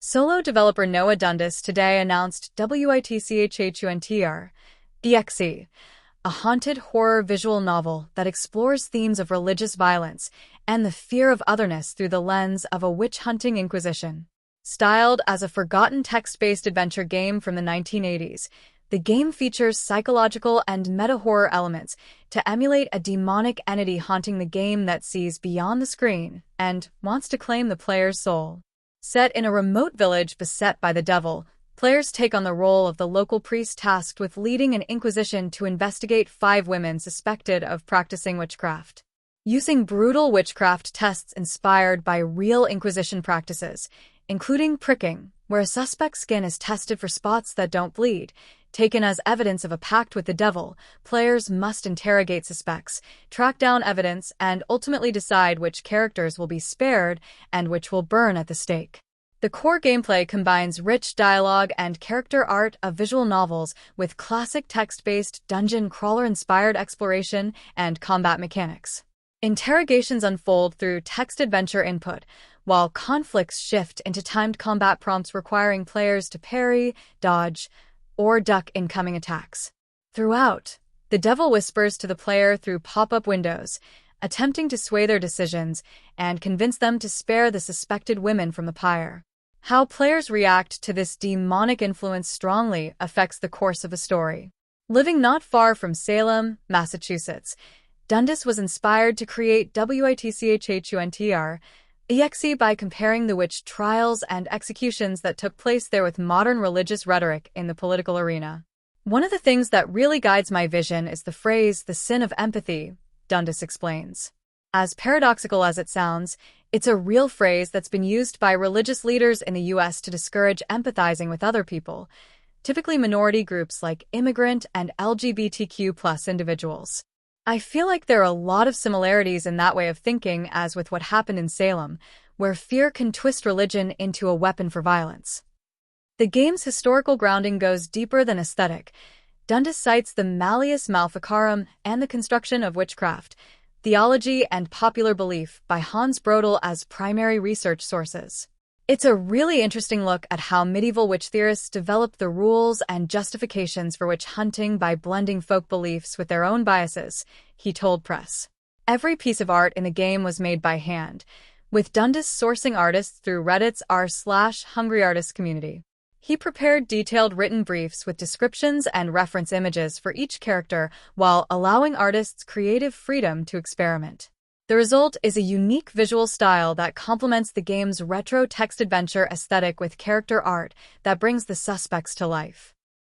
Solo developer Noah Dundas today announced WITCHHUNTER.exe, a haunted horror visual novel that explores themes of religious violence and the fear of otherness through the lens of a witch-hunting Inquisition. Styled as a forgotten text-based adventure game from the 1980s, the game features psychological and meta-horror elements to emulate a demonic entity haunting the game that sees beyond the screen and wants to claim the player's soul. Set in a remote village beset by the devil, players take on the role of the local priest tasked with leading an inquisition to investigate 5 women suspected of practicing witchcraft. Using brutal witchcraft tests inspired by real Inquisition practices, including pricking, where a suspect's skin is tested for spots that don't bleed, taken as evidence of a pact with the devil, players must interrogate suspects, track down evidence, and ultimately decide which characters will be spared and which will burn at the stake. The core gameplay combines rich dialogue and character art of visual novels with classic text-based dungeon crawler-inspired exploration and combat mechanics. Interrogations unfold through text adventure input, while conflicts shift into timed combat prompts requiring players to parry, dodge, or duck incoming attacks. Throughout, the devil whispers to the player through pop-up windows, attempting to sway their decisions and convince them to spare the suspected women from the pyre. How players react to this demonic influence strongly affects the course of a story. Living not far from Salem, Massachusetts, Dundas was inspired to create WITCHHUNTER.exe by comparing the witch trials and executions that took place there with modern religious rhetoric in the political arena. One of the things that really guides my vision is the phrase, "the sin of empathy," Dundas explains. As paradoxical as it sounds, it's a real phrase that's been used by religious leaders in the U.S. to discourage empathizing with other people, typically minority groups like immigrant and LGBTQ+ individuals. I feel like there are a lot of similarities in that way of thinking as with what happened in Salem, where fear can twist religion into a weapon for violence. The game's historical grounding goes deeper than aesthetic. Dundas cites the Malleus Maleficarum and the construction of witchcraft, theology, and popular belief by Hans Brodel as primary research sources. It's a really interesting look at how medieval witch theorists developed the rules and justifications for witch hunting by blending folk beliefs with their own biases, he told press. Every piece of art in the game was made by hand, with Dundas sourcing artists through Reddit's r/hungryartists community. He prepared detailed written briefs with descriptions and reference images for each character while allowing artists creative freedom to experiment. The result is a unique visual style that complements the game's retro text adventure aesthetic with character art that brings the suspects to life.